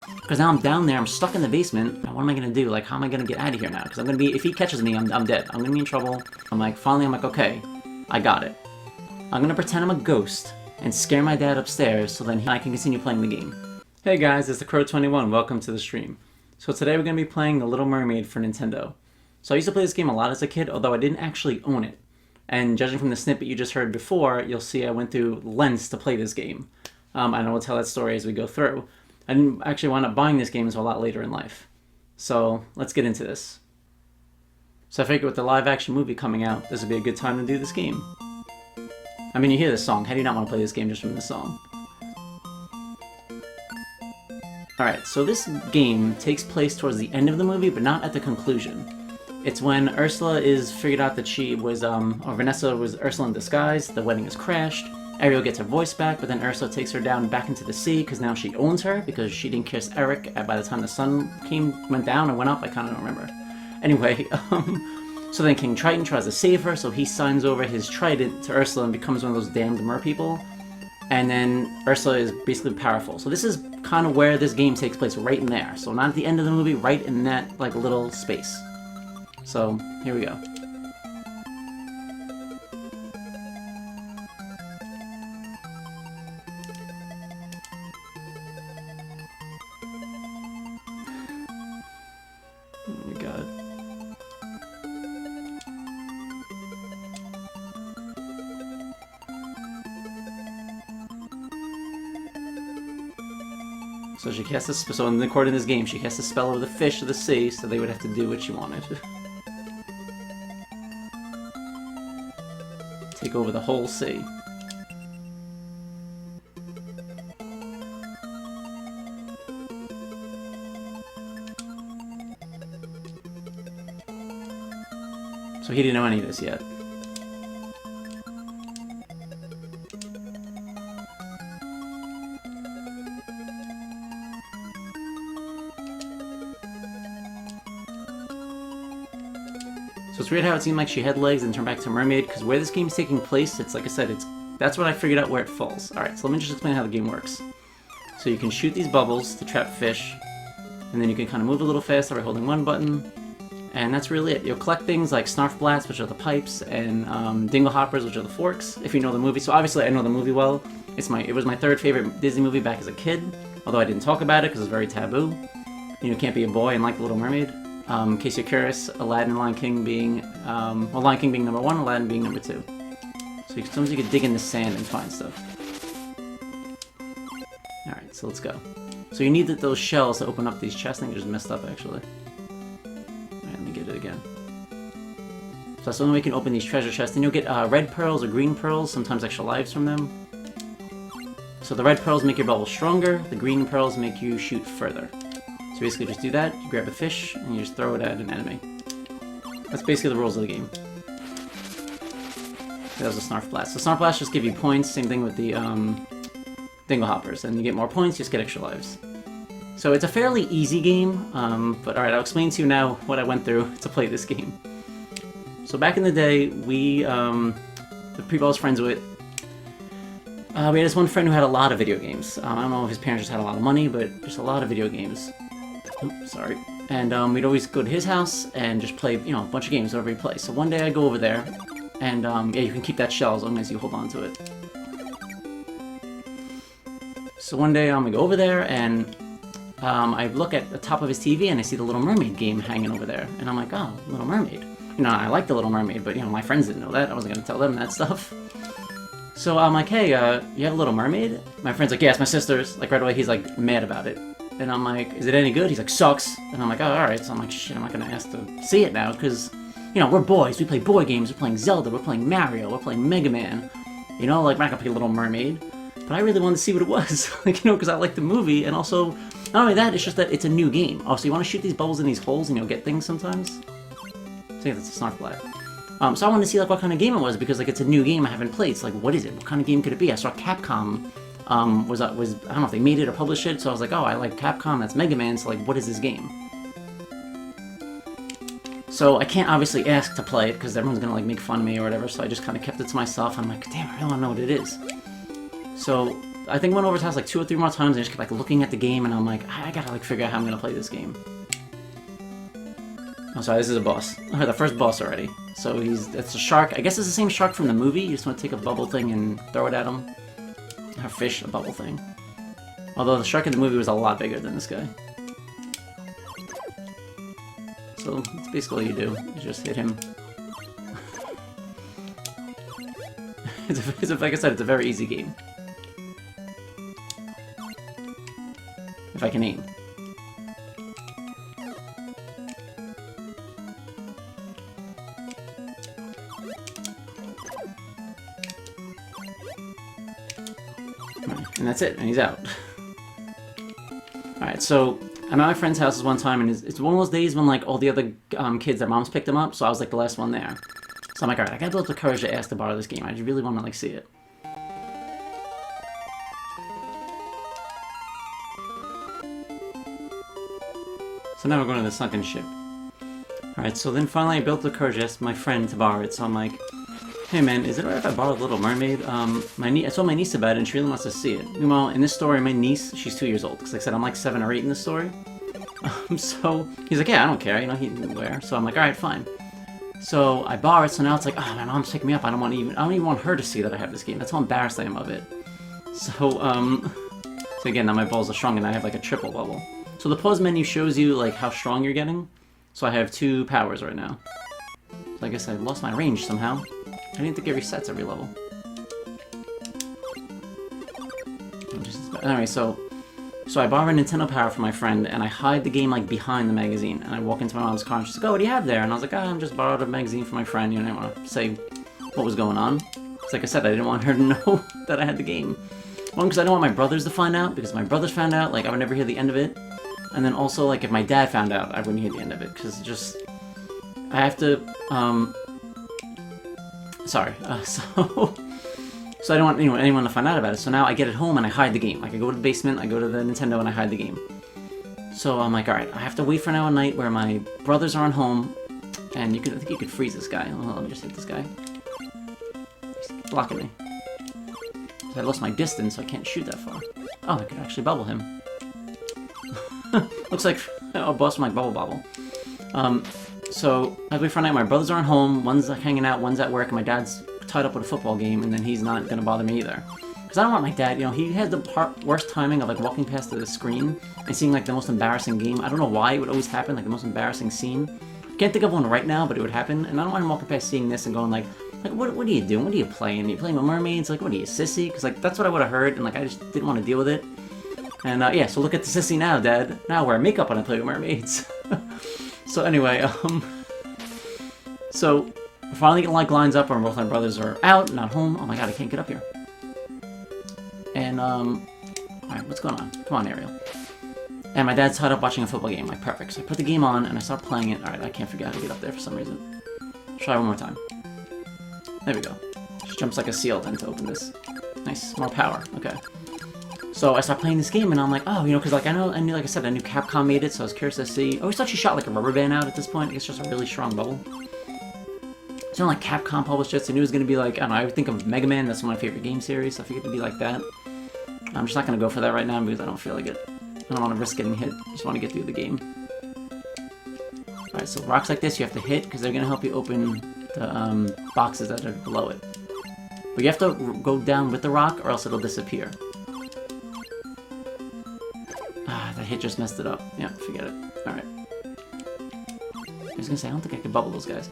Because now I'm down there, I'm stuck in the basement, and what am I gonna do? Like, how am I gonna get out of here now? Because I'm gonna be, if he catches me, I'm dead. I'm gonna be in trouble. Finally I'm like, okay, I got it. I'm gonna pretend I'm a ghost, and scare my dad upstairs, so then I can continue playing the game. Hey guys, it's the Cr0w21, welcome to the stream. So today we're gonna be playing the Little Mermaid for Nintendo. So I used to play this game a lot as a kid, although I didn't actually own it. And judging from the snippet you just heard before, you'll see I went through lengths to play this game. And I will tell that story as we go through. I didn't actually wind up buying this game until a lot later in life. So let's get into this. So I figured with the live action movie coming out, this would be a good time to do this game. I mean, you hear this song, how do you not want to play this game just from this song? Alright, so this game takes place towards the end of the movie, but not at the conclusion. It's when Ursula is figured out that she was, or Vanessa was Ursula in disguise, the wedding is crashed, Ariel gets her voice back, but then Ursula takes her down back into the sea because now she owns her because she didn't kiss Eric by the time the sun went down or went up, I kind of don't remember. Anyway, so then King Triton tries to save her, so he signs over his trident to Ursula and becomes one of those damned merpeople. And then Ursula is basically powerful. So this is kind of where this game takes place, right in there. So not at the end of the movie, right in that like little space. So here we go. Oh my god. So she casts a spell. So in the court in this game, she casts a spell over the fish of the sea, so they would have to do what she wanted. Take over the whole sea. So he didn't know any of this yet. So it's weird how it seemed like she had legs and turned back to a mermaid, because where this game's taking place, it's like I said, that's what I figured out where it falls. Alright, so let me just explain how the game works. So you can shoot these bubbles to trap fish, and then you can kind of move a little faster by holding one button, and that's really it. You'll collect things like snarfblats, which are the pipes, and dinglehoppers, which are the forks, if you know the movie. So obviously I know the movie well. It was my third favorite Disney movie back as a kid, although I didn't talk about it because it's very taboo. You can't be a boy and like The Little Mermaid. In case you're curious, Aladdin and Lion King being, Lion King being number 1, Aladdin being number 2. So sometimes you can dig in the sand and find stuff. Alright, so let's go. So you need those shells to open up these chests. I think I just messed up, actually. Alright, let me get it again. So that's the only way you can open these treasure chests. And you'll get red pearls or green pearls, sometimes extra lives from them. So the red pearls make your bubbles stronger, the green pearls make you shoot further. So basically just do that, you grab a fish, and you just throw it at an enemy. That's basically the rules of the game. That was a snarfblast. So snarfblast just give you points, same thing with the dinglehoppers. And you get more points, you just get extra lives. So it's a fairly easy game, but alright, I'll explain to you now what I went through to play this game. So back in the day, the people I was friends with, we had this one friend who had a lot of video games. I don't know if his parents just had a lot of money, but just a lot of video games. Oops, sorry. And we'd always go to his house and just play, a bunch of games wherever he plays. So one day I go over there, and yeah, you can keep that shell as long as you hold on to it. So one day we go over there, and I look at the top of his TV, and I see the Little Mermaid game hanging over there. And I'm like, oh, Little Mermaid. I like the Little Mermaid, but, my friends didn't know that. I wasn't going to tell them that stuff. So I'm like, hey, you have a Little Mermaid? My friend's like, yeah, it's my sister's. Like, right away, he's, like, mad about it. And I'm like, is it any good? He's like, sucks. And I'm like, oh, alright. So I'm like, shit, I'm not gonna ask to see it now, because, we're boys. We play boy games. We're playing Zelda. We're playing Mario. We're playing Mega Man. Like, we're not gonna play Little Mermaid. But I really wanted to see what it was. Because I like the movie, and also, not only that, it's just that it's a new game. Oh, so you want to shoot these bubbles in these holes and you'll get things sometimes? I think that's a snarfblat. So I wanted to see, what kind of game it was, because, it's a new game I haven't played. It's like, what is it? What kind of game could it be? I saw Capcom was I don't know if they made it or published it, so I was like, oh, I like Capcom, that's Mega Man, so what is this game? So I can't obviously ask to play it, because everyone's gonna make fun of me or whatever, so I just kind of kept it to myself. I'm like, damn, I really want to know what it is. So I think I went over his house like 2 or 3 more times and I just kept like looking at the game and I'm like, I gotta like figure out how I'm gonna play this game. Oh, sorry, this is a boss. Oh, the first boss already. So it's a shark. I guess it's the same shark from the movie. You just want to take a bubble thing and throw it at him. Or fish a bubble thing. Although the shark in the movie was a lot bigger than this guy. So that's basically all you do. You just hit him. Like I said, it's a very easy game. If I can aim. And that's it, and he's out. Alright, so I'm at my friend's house one time, and it's one of those days when like all the other kids, their moms picked them up, so I was like the last one there. So I'm like, alright, I gotta build up the courage to ask to borrow this game. I really want to like see it. So now we're going to the sunken ship. Alright, so then finally I built the courage to ask my friend to borrow it, so I'm like, hey man, is it alright if I borrow Little Mermaid? I told my niece about it and she really wants to see it. Meanwhile, in this story, my niece, she's 2 years old. Because like I said, I'm like 7 or 8 in this story. So he's like, yeah, I don't care, you know, he didn't wear. So I'm like, alright, fine. So I borrow it, so now it's like, oh, my mom's picking me up. I don't even want her to see that I have this game. That's how embarrassed I am of it. So, so again, now my balls are strong and I have like a triple bubble. So the pause menu shows you like how strong you're getting. So I have 2 powers right now. So I guess I lost my range somehow. I didn't think it resets every level. Anyway, so I borrow a Nintendo Power from my friend, and I hide the game like behind the magazine. And I walk into my mom's car, and she's like, "Oh, what do you have there?" And I was like, I'm just borrowed a magazine from my friend. You know, I didn't want to say what was going on. Because like I said, I didn't want her to know that I had the game. One, because I don't want my brothers to find out, because if my brothers found out, like, I would never hear the end of it. And then also, like, if my dad found out, I wouldn't hear the end of it, because just... I have to, Sorry, so I don't want anyone to find out about it. So now I get it home and I hide the game. Like I go to the basement, I go to the Nintendo and I hide the game. So I'm like, alright, I have to wait for an hour night where my brothers aren't home. And I think you could freeze this guy. Oh, let me just hit this guy. He's blocking me. I lost my distance, so I can't shoot that far. Oh, I could actually bubble him. Looks like a boss with my bubble. So I wait for a night. My brothers aren't home. One's like hanging out. One's at work. And my dad's tied up with a football game, and then he's not gonna bother me either. Because I don't want my dad. You know, he has the worst timing of like walking past the screen and seeing like the most embarrassing game. I don't know why it would always happen. Like the most embarrassing scene. Can't think of one right now, but it would happen. And I don't want him walking past seeing this and going like what are you doing? What are you playing? Are you playing with mermaids? Like what are you, sissy? Because like that's what I would have heard, and like I just didn't want to deal with it. And yeah, so look at the sissy now, Dad. Now I wear makeup when I play with mermaids. So anyway, so finally get like lines up where both my brothers are out, not home. Oh my god, I can't get up here. And alright, what's going on? Come on, Ariel. And my dad's tied up watching a football game. Like perfect. So I put the game on and I start playing it. Alright, I can't figure out how to get up there for some reason. Try one more time. There we go. Just jumps like a seal then to open this. Nice, more power. Okay. So I start playing this game and I'm like, oh, you know, because like I knew, like I said, I knew Capcom made it, so I was curious to see. I always thought she shot like a rubber band out at this point. It's just a really strong bubble. So like Capcom published it, so I knew it was gonna be like, I don't know. I would think of Mega Man. That's one of my favorite game series. So I figured it'd be like that. I'm just not gonna go for that right now because I don't feel like it. I don't want to risk getting hit. I just want to get through the game. Alright, so rocks like this you have to hit because they're gonna help you open the boxes that are below it. But you have to go down with the rock or else it'll disappear. Ah, that hit just messed it up. Yeah, forget it. Alright. I was gonna say, I don't think I could bubble those guys.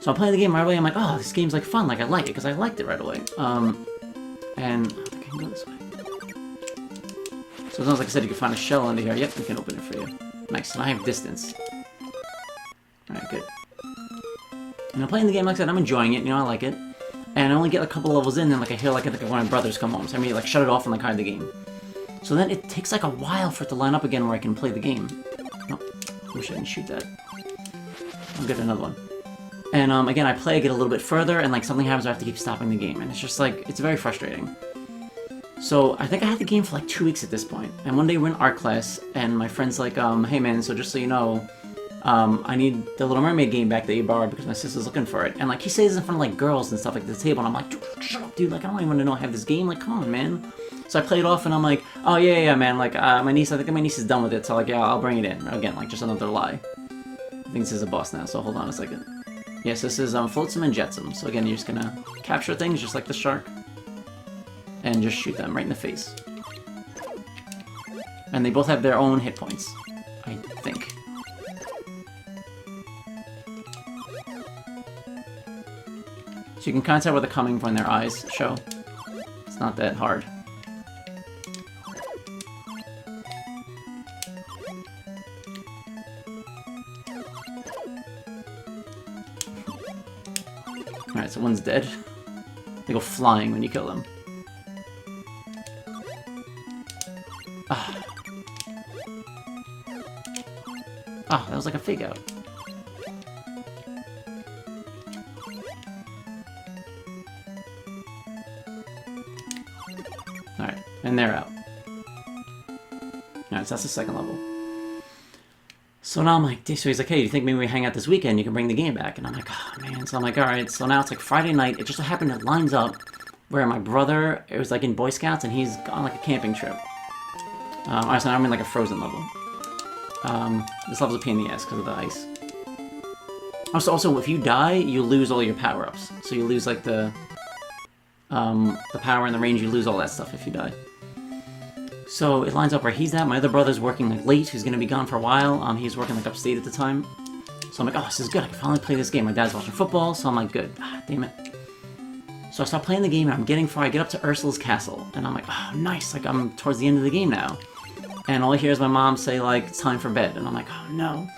So I'm playing the game right away, I'm like, oh, this game's like fun, like I like it, because I liked it right away. And I think I can go this way. So it sounds like I said you can find a shell under here. Yep, we can open it for you. Nice, and I have distance. Alright, good. And I'm playing the game, like I said, I'm enjoying it, you know, I like it. And I only get a couple levels in, then like I hear like one of my brothers come home, so I mean like shut it off and like hide the game. So then it takes like a while for it to line up again where I can play the game. Nope, wish I didn't shoot that. I'll get another one. And again, I play, I get a little bit further, and like something happens, I have to keep stopping the game, and it's just like, it's very frustrating. So I think I had the game for like 2 weeks at this point, and one day we're in art class, and my friend's like, hey man, so just so you know, I need the Little Mermaid game back that you borrowed because my sister's looking for it. And like he says this in front of like girls and stuff like the table, and I'm like, shut up, dude, like I don't even want to know I have this game, like come on, man. So I play it off and I'm like, oh yeah, man, like, my niece, I think my niece is done with it, so like, yeah, I'll bring it in. Again, like, just another lie. I think this is a boss now, so hold on a second. Yes, this is, Flotsam and Jetsam. So again, you're just gonna capture things just like the shark. And just shoot them right in the face. And they both have their own hit points, I think. So you can kind of tell where they're coming from, their eyes show. It's not that hard. Alright, so one's dead. They go flying when you kill them. Ah. Ah, that was like a fake out. Alright, and they're out. Alright, so that's the second level. So now I'm like, so he's like, hey, do you think maybe we hang out this weekend? You can bring the game back. And I'm like, oh man. So I'm like, alright. So now it's like Friday night. It just so happened it lines up where my brother, it was like in Boy Scouts, and he's on like a camping trip. Alright, so now I'm in like a frozen level. This level's a pain in the ass because of the ice. Also, if you die, you lose all your power-ups. So you lose like the power and the range, you lose all that stuff if you die. So it lines up where he's at. My other brother's working like late, who's gonna be gone for a while. He's working like upstate at the time. So I'm like, oh, this is good. I can finally play this game. My dad's watching football, so I'm like, good. Ah, damn it. So I start playing the game, and I'm getting far. I get up to Ursula's castle, and I'm like, oh, nice. Like, I'm towards the end of the game now. And all I hear is my mom say, like, it's time for bed. And I'm like, oh, no.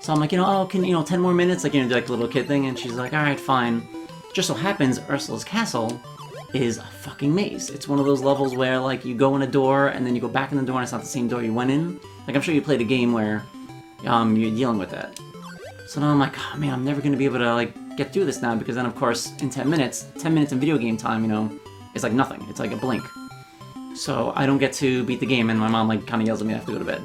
So I'm like, oh, can, 10 more minutes? Like, do like a little kid thing. And she's like, all right, fine. Just so happens, Ursula's castle is a fucking maze. It's one of those levels where, like, you go in a door, and then you go back in the door, and it's not the same door you went in. Like, I'm sure you played a game where you're dealing with that. So now I'm like, oh, man, I'm never going to be able to, like, get through this now, because then, of course, in 10 minutes in video game time, it's like nothing. It's like a blink. So I don't get to beat the game, and my mom, like, kind of yells at me I have to go to bed.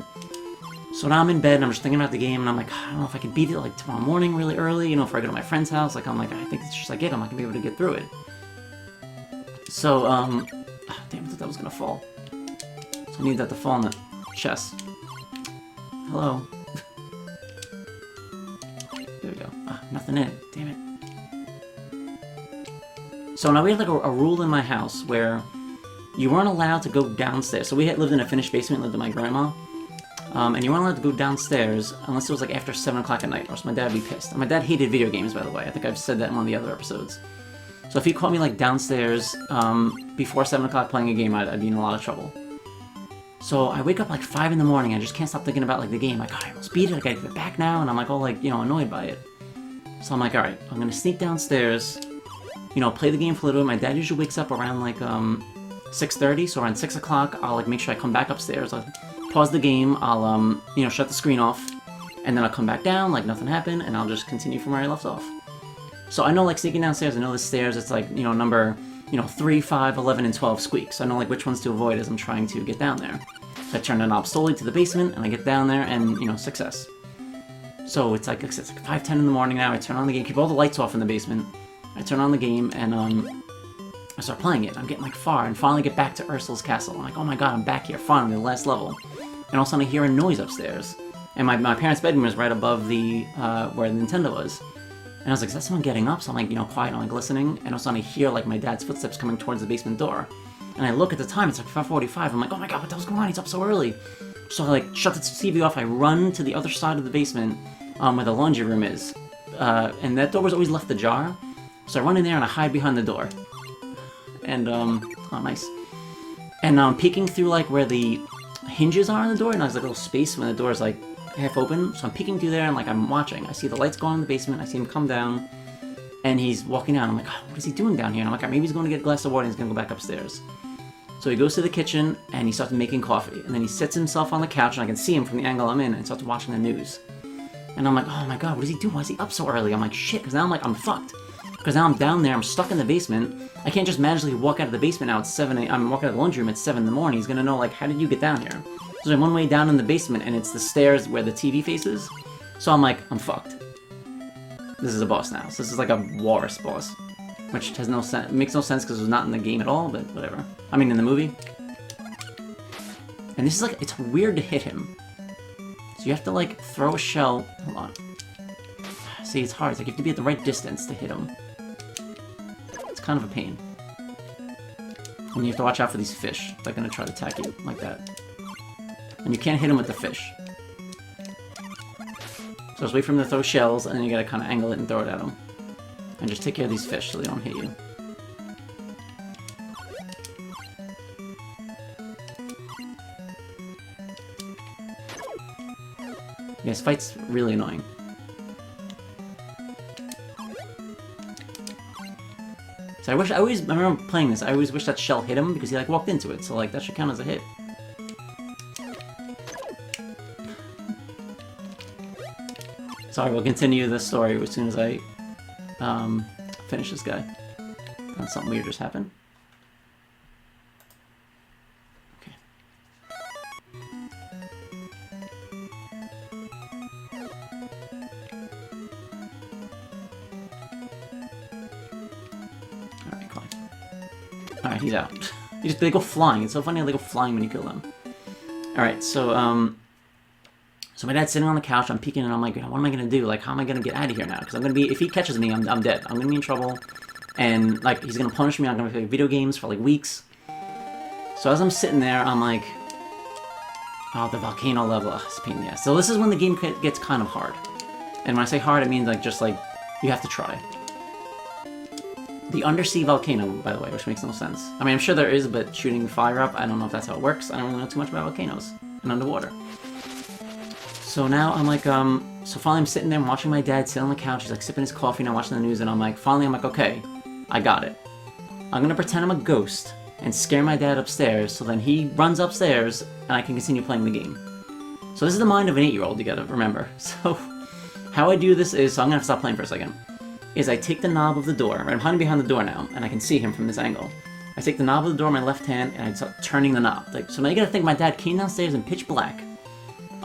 So now I'm in bed, and I'm just thinking about the game, and I'm like, I don't know if I can beat it, like, tomorrow morning really early, before I go to my friend's house. Like, I'm like, I think it's just like it. I'm not going to be able to get through it. So, damn, I thought that was going to fall. So I need that to fall in the chest. Hello. There we go. Ah, nothing in it. Damn it. So now we have, like, a rule in my house where you weren't allowed to go downstairs. So we had lived in a finished basement, lived with my grandma. And you weren't allowed to go downstairs unless it was like after 7 o'clock at night, or else my dad would be pissed. And my dad hated video games, by the way. I think I've said that in one of the other episodes. So if he caught me like downstairs before 7 o'clock playing a game, I'd be in a lot of trouble. So I wake up like 5 in the morning, I just can't stop thinking about like the game. Like, God, I almost beat it, I gotta get back now, and I'm like all like, annoyed by it. So I'm like, alright, I'm gonna sneak downstairs, play the game for a little bit. My dad usually wakes up around like 6:30, so around 6 o'clock, I'll like make sure I come back upstairs. I'll pause the game, I'll shut the screen off, and then I'll come back down like nothing happened, and I'll just continue from where I left off. So I know like sneaking downstairs, I know the stairs, it's like, number 3, 5, 11, and 12 squeaks. So I know like which ones to avoid as I'm trying to get down there. So I turn the knob slowly to the basement, and I get down there, and success. So it's like 5, 10 in the morning now, I turn on the game, keep all the lights off in the basement, I turn on the game, and I start playing it. I'm getting like far, and finally get back to Ursula's castle. I'm like, oh my god, I'm back here, finally, the last level. And all of a sudden I hear a noise upstairs. And my parents' bedroom was right above the, where the Nintendo was. And I was like, is that someone getting up? So I'm like, quiet, I'm like listening, and all of a sudden I hear like my dad's footsteps coming towards the basement door. And I look at the time, it's like 5:45, I'm like, oh my god, what the hell's going on? He's up so early. So I like shut the TV off, I run to the other side of the basement, where the laundry room is. And that door was always left ajar. So I run in there and I hide behind the door. And, oh nice. And I'm peeking through like where the hinges are on the door, and there's like a little space when the door is like half open. So I'm peeking through there and like I'm watching. I see the lights go on in the basement, I see him come down, and he's walking down. I'm like, oh, what is he doing down here? And I'm like, maybe he's going to get a glass of water and he's going to go back upstairs. So he goes to the kitchen and he starts making coffee, and then he sits himself on the couch, and I can see him from the angle I'm in, and starts watching the news. And I'm like, oh my god, what is he doing? Why is he up so early? I'm like, shit, because now I'm like, I'm fucked. Because now I'm down there, I'm stuck in the basement. I can't just magically walk out of the basement now. It's 7 I'm walking out of the laundry room at 7 in the morning. He's gonna know, like, how did you get down here? So I'm one way down in the basement, and it's the stairs where the TV faces. So I'm like, I'm fucked. This is a boss now. So this is like a walrus boss. Which has no sense, makes no sense because it was not in the game at all, but whatever. I mean, in the movie. And this is like, it's weird to hit him. So you have to like throw a shell. Hold on. See, it's hard. It's like you have to be at the right distance to hit him. It's kind of a pain. And you have to watch out for these fish. They're gonna try to attack you like that. And you can't hit him with the fish. So just wait for him to throw shells, and then you gotta kind of angle it and throw it at him. And just take care of these fish so they don't hit you. Yeah, this fight's really annoying. So I remember playing this, I always wish that shell hit him because he like walked into it, so like that should count as a hit. Sorry, we'll continue the story as soon as I finish this guy. And something weird just happened. Okay. Alright, come on. Alright, he's out. They go flying. It's so funny how they go flying when you kill them. Alright, so my dad's sitting on the couch, I'm peeking, and I'm like, what am I gonna do? Like, how am I gonna get out of here now? Because I'm gonna be, if he catches me, I'm dead. I'm gonna be in trouble, and, like, he's gonna punish me, I'm gonna play video games for, like, weeks. So as I'm sitting there, I'm like, oh, the volcano level, it's a pain in the ass. So this is when the game gets kind of hard. And when I say hard, I mean, like, just, like, you have to try. The undersea volcano, by the way, which makes no sense. I mean, I'm sure there is, but shooting fire up, I don't know if that's how it works. I don't really know too much about volcanoes and underwater. So now I'm like, so finally I'm sitting there, I'm watching my dad sit on the couch, he's like sipping his coffee and I'm watching the news, and I'm like, finally I'm like, okay, I got it. I'm gonna pretend I'm a ghost and scare my dad upstairs, so then he runs upstairs and I can continue playing the game. So this is the mind of an 8-year-old, you gotta remember. So how I do this is, so I'm gonna have to stop playing for a second, is I take the knob of the door, right, I'm hiding behind the door now, and I can see him from this angle. I take the knob of the door in my left hand and I start turning the knob. Like, so now you gotta think my dad came downstairs in pitch black.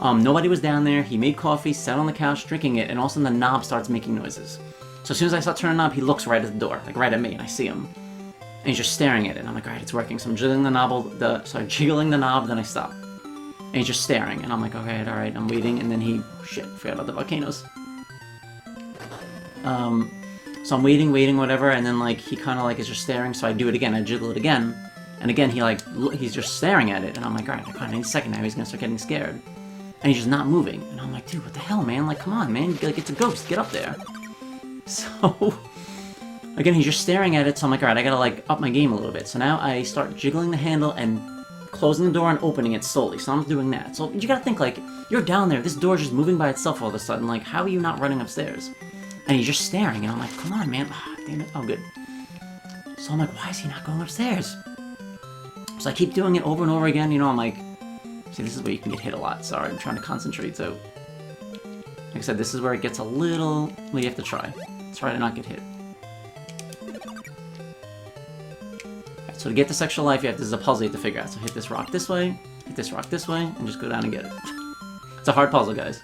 Nobody was down there, he made coffee, sat on the couch drinking it, and all of a sudden the knob starts making noises. So as soon as I start turning the knob, he looks right at the door, like right at me, and I see him. And he's just staring at it, and I'm like, alright, it's working. So I'm jiggling the knob, jiggling the knob, then I stop. And he's just staring, and I'm like, okay, alright, I'm waiting, and then he, shit, forgot about the volcanoes. So I'm waiting, whatever, and then like, he kinda like is just staring, so I do it again, I jiggle it again. And again, he's just staring at it, and I'm like, alright, any second now he's gonna start getting scared. And he's just not moving. And I'm like, dude, what the hell, man? Like, come on, man. Like, it's a ghost. Get up there. So, again, he's just staring at it. So I'm like, alright, I gotta, like, up my game a little bit. So now I start jiggling the handle and closing the door and opening it slowly. So I'm doing that. So you gotta think, like, you're down there. This door's just moving by itself all of a sudden. Like, how are you not running upstairs? And he's just staring. And I'm like, come on, man. Ah, damn it. Oh, good. So I'm like, why is he not going upstairs? So I keep doing it over and over again. You know, I'm like, see, this is where you can get hit a lot. Sorry, I'm trying to concentrate, so... Like I said, this is where it gets a little... Well, you have to try. Try to not get hit. Right, so to get this extra life, this is a puzzle you have to figure out. So hit this rock this way, hit this rock this way, and just go down and get it. It's a hard puzzle, guys.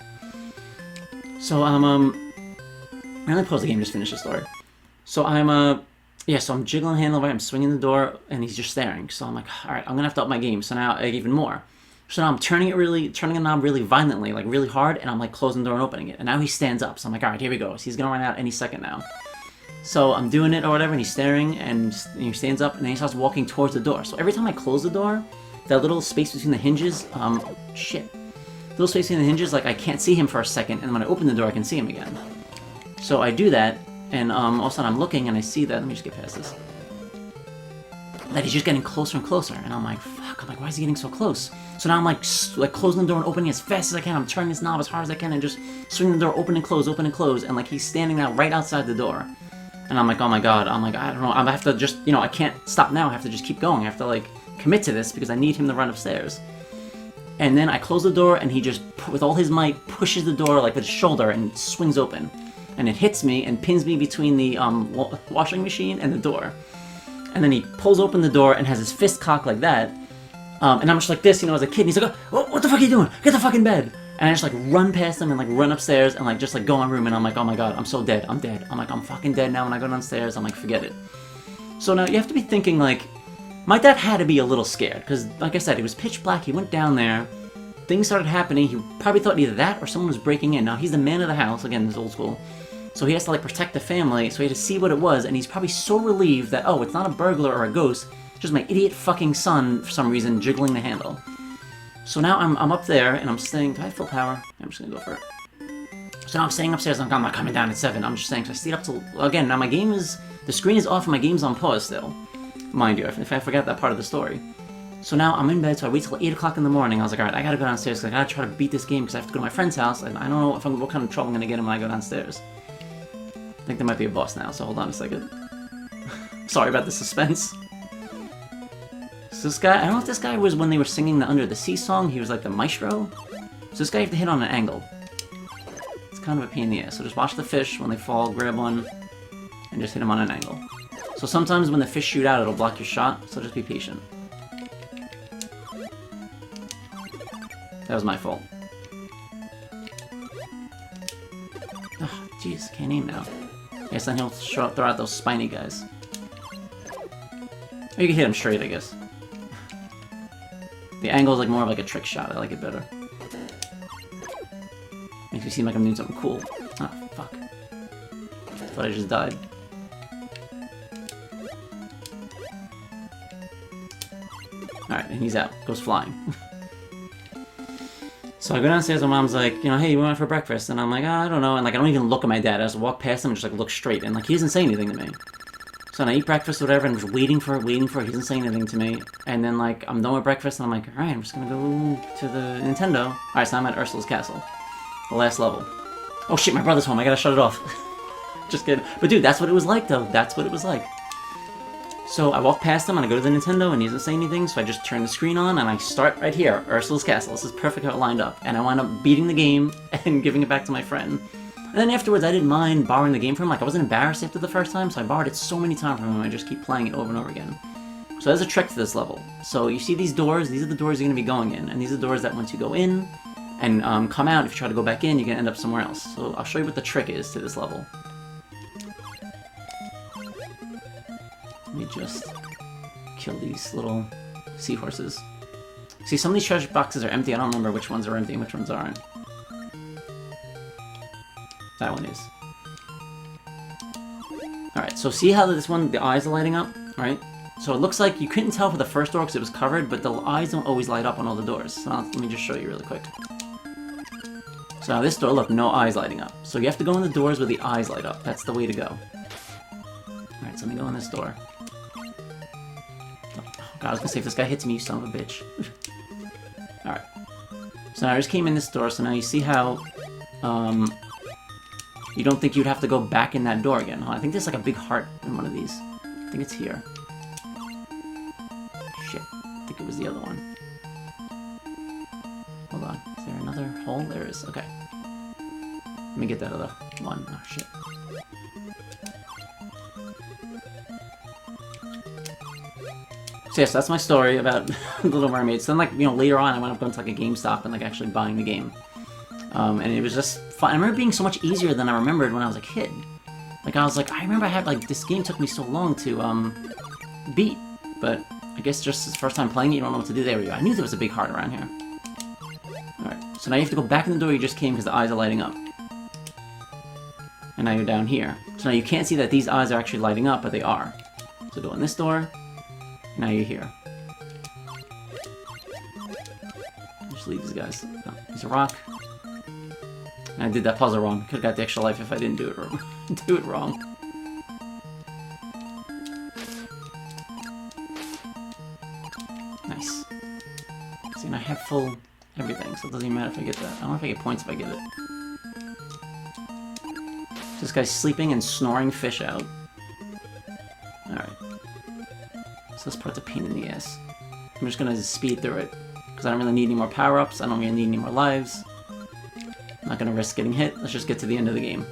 So, I only pause the game, just finish the story. So yeah, so I'm jiggling the handle, right, I'm swinging the door, and he's just staring. So I'm like, alright, I'm gonna have to up my game. So now, even more. So now I'm turning the knob really violently, like really hard, and I'm like closing the door and opening it. And now he stands up, so I'm like, alright, here we go. So he's gonna run out any second now. So I'm doing it or whatever, and he's staring, and he stands up, and then he starts walking towards the door. So every time I close the door, that little space between the hinges, little space between the hinges, like I can't see him for a second, and when I open the door, I can see him again. So I do that, and all of a sudden I'm looking, and I see that, let me just get past this, that he's just getting closer and closer, and I'm like, fuck, I'm like, why is he getting so close? So now I'm like closing the door and opening as fast as I can, I'm turning this knob as hard as I can, and just swinging the door open and close, and like he's standing now right outside the door. And I'm like, oh my god, I'm like, I don't know, I have to just, you know, I can't stop now, I have to just keep going, I have to like commit to this, because I need him to run upstairs. And then I close the door, and he just, with all his might, pushes the door like with his shoulder, and it swings open. And it hits me, and pins me between the washing machine and the door. And then he pulls open the door, and has his fist cocked like that. And I'm just like this, you know, as a kid, and he's like, oh, what the fuck are you doing? Get the fucking bed! And I just like run past him, and like run upstairs, and like just like go in my room, and I'm like, oh my god, I'm so dead, I'm dead. I'm like, I'm fucking dead now. When I go downstairs, I'm like, forget it. So now you have to be thinking like, My dad had to be a little scared, because, like I said, it was pitch black, he went down there, things started happening, he probably thought either that or someone was breaking in. Now, he's the man of the house, again, this is old school, so he has to, like, protect the family, so he had to see what it was, and he's probably so relieved that, oh, it's not a burglar or a ghost, it's just my idiot fucking son, for some reason, jiggling the handle. So now I'm up there, and I'm staying, do I have full power? Yeah, I'm just gonna go for it. So now I'm staying upstairs, I'm not coming down at 7, I'm just saying, so I stayed up till, again, now my game is, the screen is off and my game's on pause still. Mind you, if I forgot that part of the story. So now I'm in bed, so I wait till 8 o'clock in the morning. I was like, alright, I gotta go downstairs, because I gotta try to beat this game, because I have to go to my friend's house, and I don't know what kind of trouble I'm gonna get him when I go downstairs. I think there might be a boss now, so hold on a second. Sorry about the suspense. So this guy, I don't know if this guy was when they were singing the Under the Sea song, he was like the maestro. So this guy you have to hit on an angle. It's kind of a pain in the ass, so just watch the fish when they fall, grab one, and just hit them on an angle. So sometimes when the fish shoot out, it'll block your shot, so just be patient. That was my fault. Oh, jeez, can't aim now. I guess then he'll throw out those spiny guys. Or you can hit him straight, I guess. The angle is like more of like a trick shot, I like it better. Makes me seem like I'm doing something cool. Ah, fuck. Thought I just died. Alright, and he's out. Goes flying. So I go downstairs and Mom's like, you know, hey, you want for breakfast? And I'm like, oh, I don't know. And like, I don't even look at my dad. I just walk past him and just like look straight. And like, he doesn't say anything to me. So I eat breakfast or whatever, and I'm just waiting for it. He doesn't say anything to me. And then like, I'm done with breakfast and I'm like, alright, I'm just gonna go to the Nintendo. Alright, so I'm at Ursula's castle. The last level. Oh shit, my brother's home. I gotta shut it off. Just kidding. But dude, that's what it was like though. That's what it was like. So I walk past him and I go to the Nintendo and he doesn't say anything, so I just turn the screen on and I start right here, Ursula's Castle. This is perfect how it lined up. And I wound up beating the game and giving it back to my friend. And then afterwards I didn't mind borrowing the game from him. Like I wasn't embarrassed after the first time, so I borrowed it so many times from him. I just keep playing it over and over again. So there's a trick to this level. So you see these doors, these are the doors you're going to be going in. And these are the doors that once you go in and come out, if you try to go back in, you're going to end up somewhere else. So I'll show you what the trick is to this level. Let me just kill these little seahorses. See, some of these treasure boxes are empty. I don't remember which ones are empty and which ones aren't. That one is. Alright, so see how this one, the eyes are lighting up, right? So it looks like you couldn't tell for the first door because it was covered, but the eyes don't always light up on all the doors. So let me just show you really quick. So now this door, look, no eyes lighting up. So you have to go in the doors where the eyes light up. That's the way to go. Alright, so let me go in this door. God, I was gonna say, if this guy hits me, you son of a bitch. Alright. So now I just came in this door, so now you see how, you don't think you'd have to go back in that door again. Oh, I think there's like a big heart in one of these. I think it's here. Shit. I think it was the other one. Hold on. Is there another hole? There is. Okay. Let me get that other one. Oh, shit. So yes, that's my story about Little Mermaid. So then, like, you know, later on I went up going to like a GameStop and like actually buying the game. And it was just fun. I remember it being so much easier than I remembered when I was a kid. Like, I was like, I remember I had, like, this game took me so long to, beat. But I guess just the first time playing it, you don't know what to do. There we go. I knew there was a big heart around here. Alright, so now you have to go back in the door you just came because the eyes are lighting up. And now you're down here. So now you can't see that these eyes are actually lighting up, but they are. So go in this door. Now you're here. Just leave these guys. Oh, here's a rock. And I did that puzzle wrong. Could've got the extra life if I didn't do it wrong. Do it wrong. Nice. See, and I have full everything, so it doesn't even matter if I get that. I don't know if I get points if I get it. This guy's sleeping and snoring fish out. Alright. So this part's a pain in the ass. I'm just gonna speed through it. Because I don't really need any more power-ups, I don't really need any more lives. I'm not gonna risk getting hit, let's just get to the end of the game.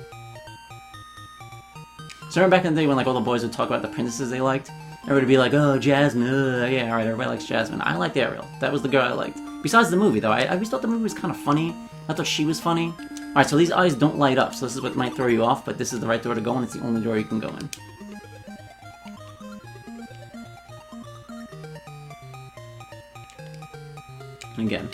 So remember back in the day when like all the boys would talk about the princesses they liked? Everybody would be like, oh, Jasmine, yeah, alright, everybody likes Jasmine. I liked Ariel, that was the girl I liked. Besides the movie though, I always thought the movie was kind of funny. I thought she was funny. Alright, so these eyes don't light up, so this is what might throw you off, but this is the right door to go and it's the only door you can go in. And again,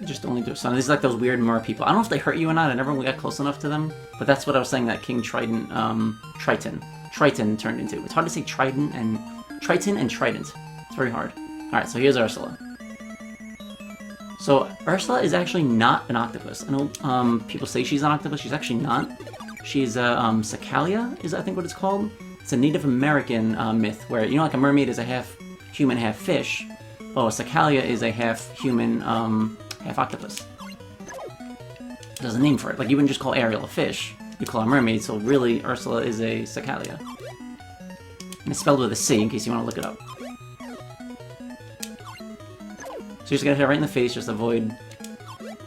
just only do some. These are like those weird mer people. I don't know if they hurt you or not. I never really got close enough to them. But that's what I was saying that King Triton turned into. It's hard to say Triton and Trident. It's very hard. Alright, so here's Ursula. So Ursula is actually not an octopus. I know people say she's an octopus. She's actually not. She's a Cecalia, is I think what it's called. It's a Native American myth where, you know, like a mermaid is a half human, half fish. Oh, a Cecalia is a half human, half octopus. There's a name for it. Like, you wouldn't just call Ariel a fish. You call her a mermaid, so really Ursula is a Cecalia. And it's spelled with a C in case you want to look it up. So you're just gonna hit it right in the face, just avoid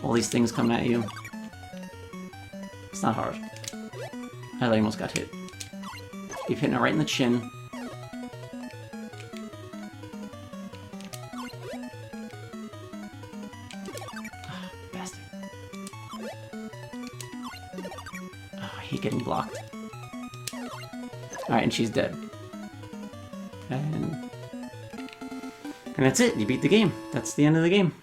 all these things coming at you. It's not hard. I almost got hit. Keep hitting it right in the chin. Oh, bastard. Oh, I hate getting blocked. Alright, and she's dead. And that's it. You beat the game. That's the end of the game.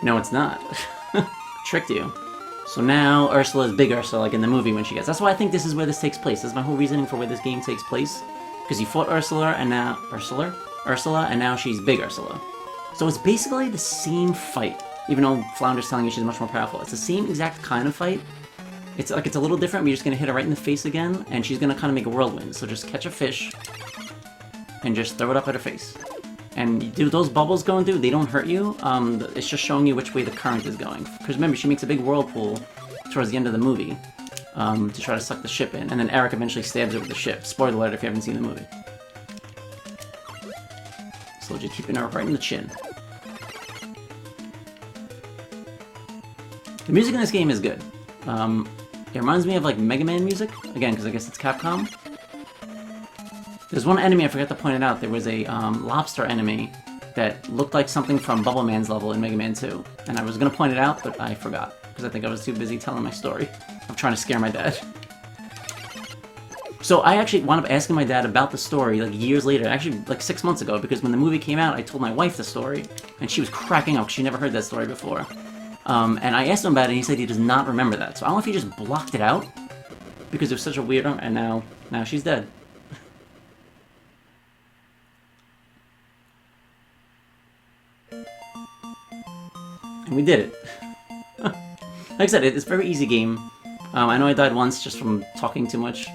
No, it's not. Tricked you. So now Ursula is big Ursula, like in the movie when she gets. That's why I think this is where this takes place. This is my whole reasoning for where this game takes place. Because you fought Ursula, and now and now she's big Ursula. So it's basically the same fight. Even though Flounder's telling you she's much more powerful. It's the same exact kind of fight. It's like it's a little different, but you're just gonna hit her right in the face again, and she's gonna kind of make a whirlwind. So just catch a fish, and just throw it up at her face. And do those bubbles going through, they don't hurt you. It's just showing you which way the current is going. Because remember, she makes a big whirlpool towards the end of the movie to try to suck the ship in. And then Eric eventually stabs her with the ship. Spoiler alert if you haven't seen the movie. So just keeping her right in the chin. The music in this game is good. It reminds me of like Mega Man music. Again, because I guess it's Capcom. There's one enemy, I forgot to point it out, there was a lobster enemy that looked like something from Bubble Man's level in Mega Man 2. And I was going to point it out, but I forgot. Because I think I was too busy telling my story. I'm trying to scare my dad. So I actually wound up asking my dad about the story like years later, actually like 6 months ago, because when the movie came out, I told my wife the story, and she was cracking up because she never heard that story before. And I asked him about it, and he said he does not remember that. So I don't know if he just blocked it out, because it was such a weird... And now she's dead. And we did it. Like I said, it's a very easy game. I know I died once just from talking too much.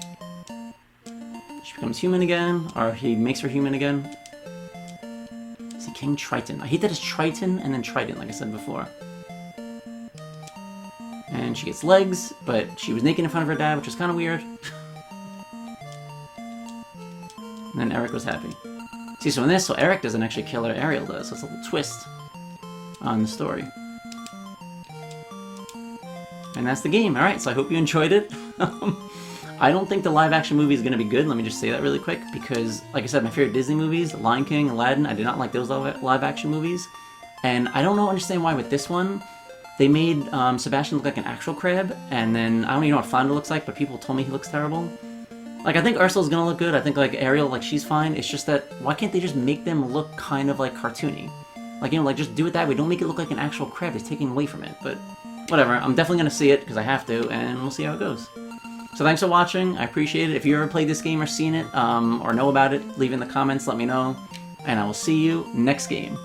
She becomes human again, or he makes her human again. Is he King Triton? I hate that it's Triton and then Trident, like I said before. And she gets legs, but she was naked in front of her dad, which was kind of weird. And then Eric was happy. See, so in this, Eric doesn't actually kill her, Ariel does, so it's a little twist on the story. And that's the game. Alright, so I hope you enjoyed it. I don't think the live-action movie is going to be good, let me just say that really quick, because, like I said, my favorite Disney movies, Lion King, Aladdin, I did not like those live-action movies. And I don't understand why with this one, they made Sebastian look like an actual crab, and then, I don't even know what Flounder looks like, but people told me he looks terrible. Like, I think Ursula's gonna look good, I think, like, Ariel, like, she's fine, it's just that, why can't they just make them look kind of, like, cartoony? Like, you know, like, just do it that way, don't make it look like an actual crab, it's taking away from it, but... Whatever, I'm definitely gonna see it, because I have to, and we'll see how it goes. So thanks for watching, I appreciate it. If you ever played this game or seen it, or know about it, leave in the comments, let me know. And I will see you next game.